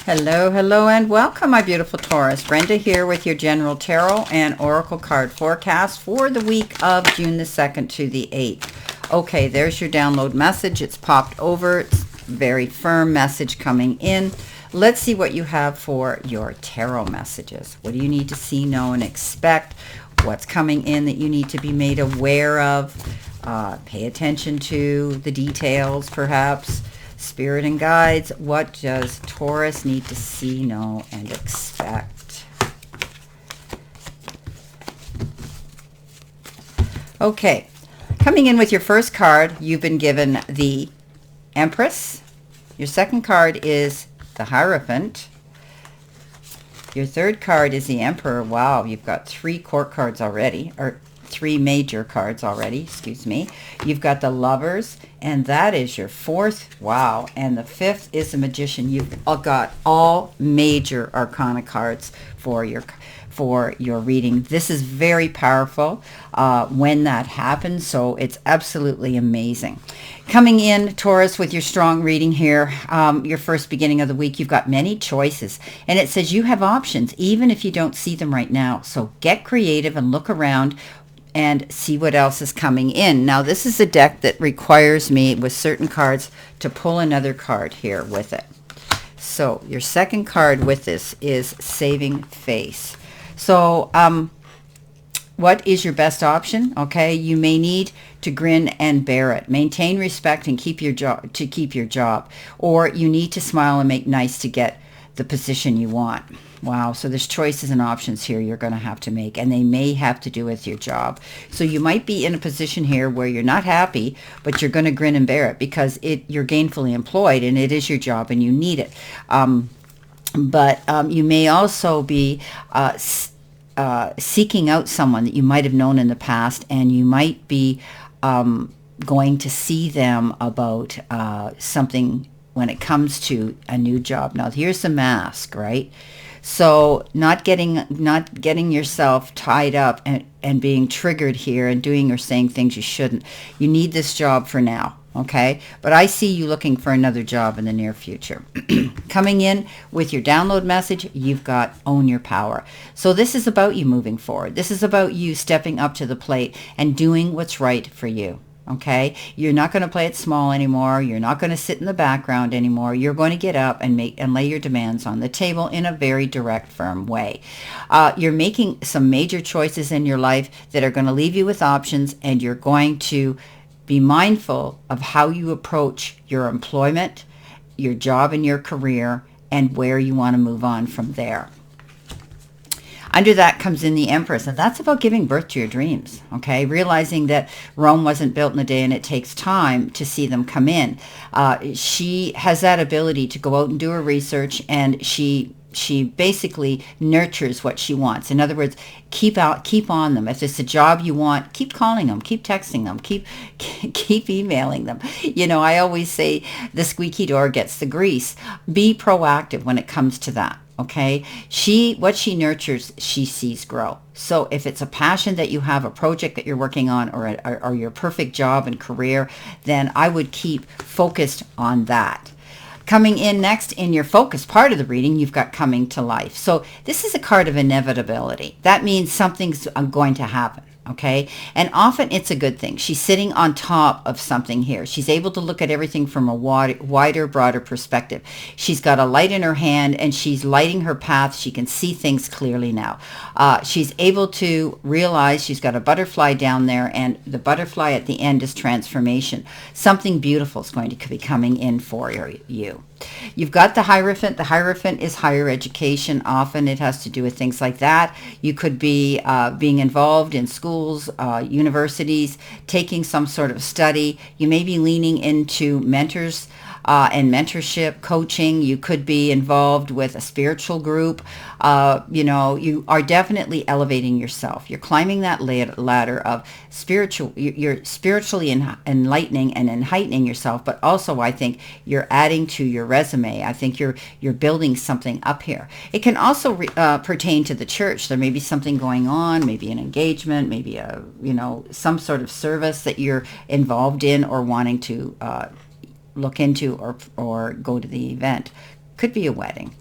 Hello, hello, and welcome, my beautiful Taurus. Brenda here with your General Tarot and Oracle card forecast for the week of June the 2nd to the 8th. Okay, there's your download message. It's popped over. It's very firm message coming in. Let's see what you have for your tarot messages. What do you need to see, know, and expect? What's coming in that you need to be made aware of? Pay attention to the details, perhaps. Spirit and guides, what does Taurus need to see, know, and expect? Okay, coming in with your first card, you've been given the Empress. Your second card is the Hierophant. Your third card is the Emperor. Wow, you've got 3 court cards already, or 3 major cards already, excuse me. You've got the Lovers, and that is your 4th. Wow. And the 5th is the Magician. You've got all major arcana cards for your reading. This is very powerful when that happens, so it's absolutely amazing. Coming in, Taurus, with your strong reading here, your first beginning of the week, you've got many choices, and it says you have options, even if you don't see them right now. So get creative and look around and see what else is coming in. Now, this is a deck that requires me, with certain cards, to pull another card here with it. So your second card with this is Saving Face. So what is your best option? Okay, you may need to grin and bear it. Maintain respect and keep your job. Or you need to smile and make nice to get the position you want. Wow, so there's choices and options here you're going to have to make, and they may have to do with your job. So you might be in a position here where you're not happy, but you're going to grin and bear it because you're gainfully employed and it is your job and you need it. But you may also be seeking out someone that you might have known in the past, and you might be going to see them about something when it comes to a new job. Now, here's the mask, right? So not getting yourself tied up and being triggered here and doing or saying things you shouldn't. You need this job for now, okay? But I see you looking for another job in the near future. Coming in with your download message, you've got Own Your Power. So this is about you moving forward. This is about you stepping up to the plate and doing what's right for you. Okay, you're not going to play it small anymore. You're not going to sit in the background anymore. You're going to get up and lay your demands on the table in a very direct, firm way. You're making some major choices in your life that are going to leave you with options, and you're going to be mindful of how you approach your employment, your job, and your career, and where you want to move on from there. Under that comes in the Empress, and that's about giving birth to your dreams, okay? Realizing that Rome wasn't built in a day and it takes time to see them come in. She has that ability to go out and do her research, and she basically nurtures what she wants. In other words, keep on them. If it's a job you want, keep calling them, keep texting them, keep emailing them. You know, I always say the squeaky door gets the grease. Be proactive when it comes to that. Okay, what she nurtures, she sees grow. So if it's a passion that you have, a project that you're working on, or your perfect job and career, then I would keep focused on that. Coming in next in your focus part of the reading, you've got Coming to Life. So this is a card of inevitability. That means something's going to happen. Okay, and often it's a good thing. She's sitting on top of something here. She's able to look at everything from a wider, broader perspective. She's got a light in her hand, and she's lighting her path. She can see things clearly now. She's able to realize she's got a butterfly down there, and the butterfly at the end is transformation. Something beautiful is going to be coming in for you. You've got the Hierophant. The Hierophant is higher education. Often it has to do with things like that. You could be being involved in schools, universities, taking some sort of study. You may be leaning into mentors and mentorship, coaching. You could be involved with a spiritual group. You are definitely elevating yourself. You're climbing that ladder of spiritual. You're spiritually enlightening and heightening yourself, but also I think you're adding to your resume. I think you're building something up here. It can also pertain to the church. There may be something going on, maybe an engagement, maybe some sort of service that you're involved in or wanting to look into or go to the event. Could be a wedding.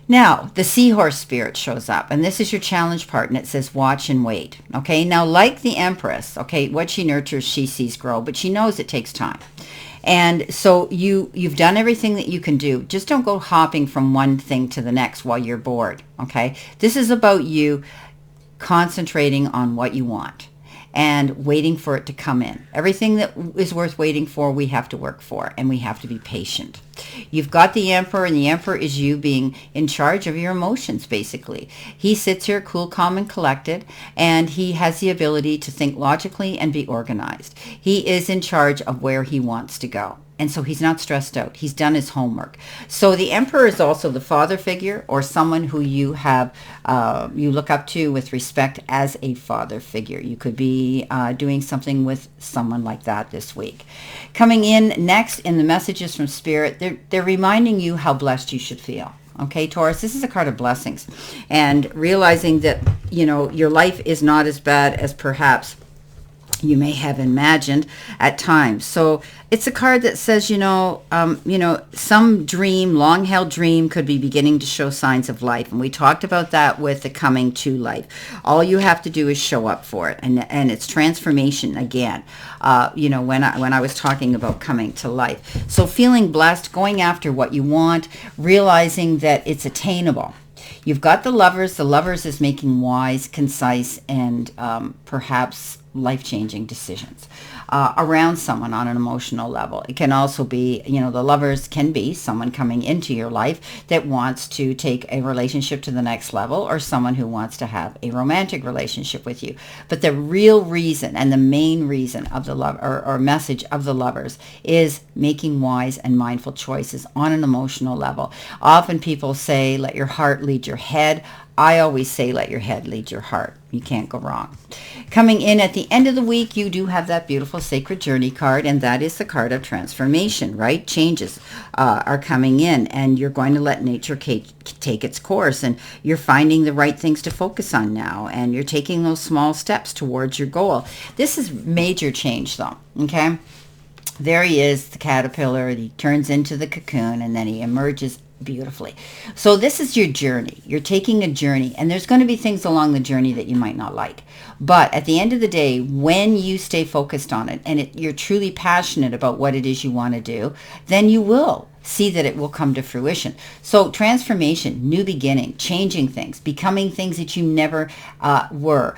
Now, the seahorse spirit shows up, and this is your challenge part, and it says watch and wait. Okay, now like the Empress, okay, what she nurtures, she sees grow, but she knows it takes time. And so you've done everything that you can do. Just don't go hopping from one thing to the next while you're bored, okay? This is about you concentrating on what you want and waiting for it to come in. Everything that is worth waiting for, we have to work for, and we have to be patient. You've got the Emperor, and the Emperor is you being in charge of your emotions, basically. He sits here cool, calm, and collected, and he has the ability to think logically and be organized. He is in charge of where he wants to go. And so he's not stressed out. He's done his homework. So the Emperor is also the father figure, or someone who you have, you look up to with respect as a father figure. You could be doing something with someone like that this week. Coming in next in the messages from Spirit, they're reminding you how blessed you should feel. Okay, Taurus, this is a card of blessings. And realizing that, you know, your life is not as bad as perhaps you may have imagined at times. So it's a card that says, some dream, long-held dream could be beginning to show signs of life. And we talked about that with the coming to life. All you have to do is show up for it. And it's transformation again, when I was talking about coming to life. So feeling blessed, going after what you want, realizing that it's attainable. You've got the Lovers. The Lovers is making wise, concise, and perhaps life-changing decisions around someone on an emotional level. It can also be, the Lovers can be someone coming into your life that wants to take a relationship to the next level, or someone who wants to have a romantic relationship with you. But the real reason and the main reason of the love or message of the Lovers is making wise and mindful choices on an emotional level. Often people say, let your heart lead your head. I always say, let your head lead your heart. You can't go wrong. Coming in at the end of the week, you do have that beautiful Sacred Journey card, and that is the card of transformation, right? Changes are coming in, and you're going to let nature take its course, and you're finding the right things to focus on now, and you're taking those small steps towards your goal. This is major change, though, okay? There he is, the caterpillar. He turns into the cocoon, and then he emerges beautifully. So this is your journey. You're taking a journey, and there's going to be things along the journey that you might not like. But at the end of the day, when you stay focused on it, and you're truly passionate about what it is you want to do, then you will see that it will come to fruition. So transformation, new beginning, changing things, becoming things that you never were,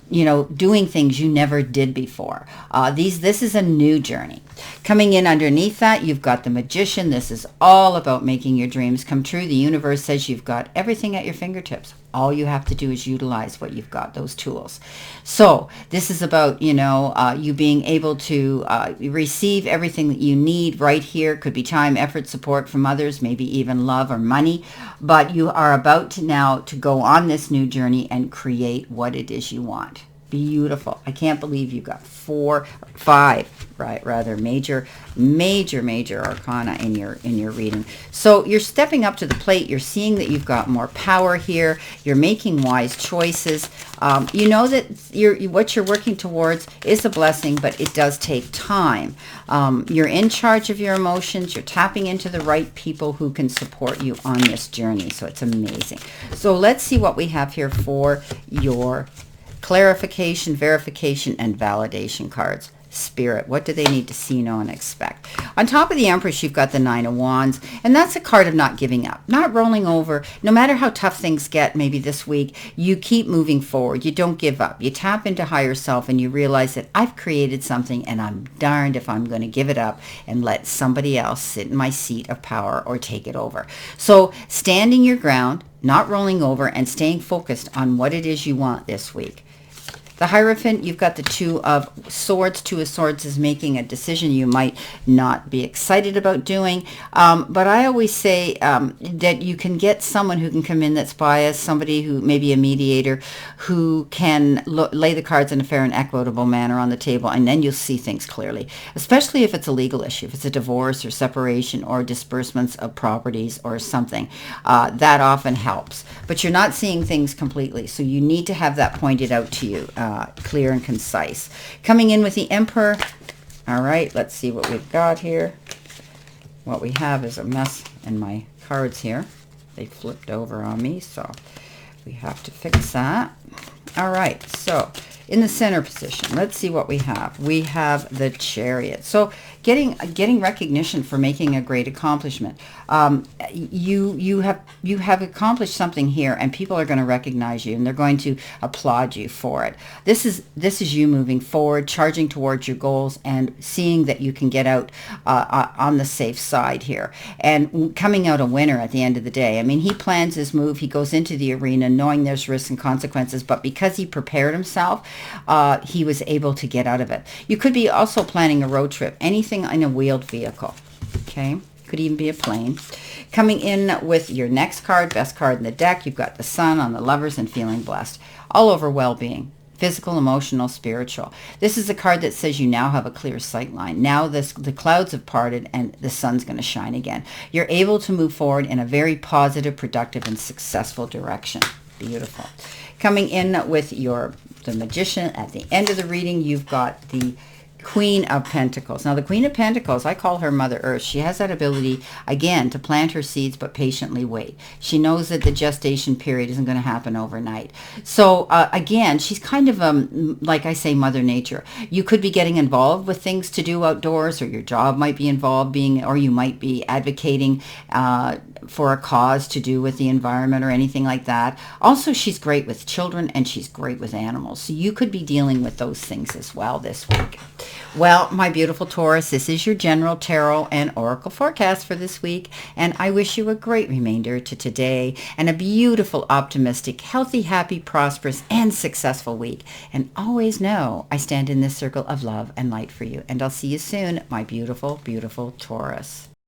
doing things you never did before. This is a new journey. Coming in underneath that, you've got the Magician. This is all about making your dreams come true. The universe says you've got everything at your fingertips. All you have to do is utilize what you've got, those tools. So this is about, you being able to receive everything that you need right here. Could be time, effort, support from others, maybe even love or money. But you are about to now to go on this new journey and create what it is you want. Beautiful. I can't believe you got 5, right? Rather major arcana in your reading. So you're stepping up to the plate. You're seeing that you've got more power here. You're making wise choices. You know that what you're working towards is a blessing, but it does take time. You're in charge of your emotions. You're tapping into the right people who can support you on this journey. So it's amazing. So let's see what we have here for your clarification, verification, and validation cards. Spirit, what do they need to see, know, and expect? On top of the Empress, you've got the Nine of Wands, and that's a card of not giving up, not rolling over. No matter how tough things get, maybe this week, you keep moving forward. You don't give up. You tap into higher self, and you realize that I've created something, and I'm darned if I'm going to give it up and let somebody else sit in my seat of power or take it over. So standing your ground, not rolling over, and staying focused on what it is you want this week. The Hierophant, you've got the Two of Swords. Two of Swords is making a decision you might not be excited about doing. But I always say that you can get someone who can come in that's biased, somebody who may be a mediator, who can lay the cards in a fair and equitable manner on the table, and then you'll see things clearly, especially if it's a legal issue, if it's a divorce or separation or disbursements of properties or something. That often helps. But you're not seeing things completely, so you need to have that pointed out to you. Clear and concise. Coming in with the Emperor. All right, let's see what we've got here. What we have is a mess in my cards here. They flipped over on me, so we have to fix that. All right, so in the center position, let's see what we have. We have the Chariot. So getting recognition for making a great accomplishment. You have accomplished something here, and people are going to recognize you, and they're going to applaud you for it. This is you moving forward, charging towards your goals, and seeing that you can get out on the safe side here, and coming out a winner at the end of the day. I mean, he plans his move. He goes into the arena knowing there's risks and consequences, but because he prepared himself, he was able to get out of it. You could be also planning a road trip, anything in a wheeled vehicle. Okay, could even be a plane. Coming in with your next card, best card in the deck, you've got the Sun on the Lovers and feeling blessed. All over well-being. Physical, emotional, spiritual. This is a card that says you now have a clear sight line. Now the clouds have parted and the sun's going to shine again. You're able to move forward in a very positive, productive, and successful direction. Beautiful. Coming in with the Magician at the end of the reading, you've got the Queen of Pentacles. Now, the Queen of Pentacles, I call her Mother Earth. She has that ability, again, to plant her seeds but patiently wait. She knows that the gestation period isn't going to happen overnight. So, again, she's kind of, like I say, Mother Nature. You could be getting involved with things to do outdoors, or your job might be involved or you might be advocating for a cause to do with the environment or anything like that. Also, she's great with children and she's great with animals. So you could be dealing with those things as well this week. Well, my beautiful Taurus, this is your general tarot and oracle forecast for this week, and I wish you a great remainder to today and a beautiful, optimistic, healthy, happy, prosperous, and successful week. And always know I stand in this circle of love and light for you, and I'll see you soon, my beautiful, beautiful Taurus.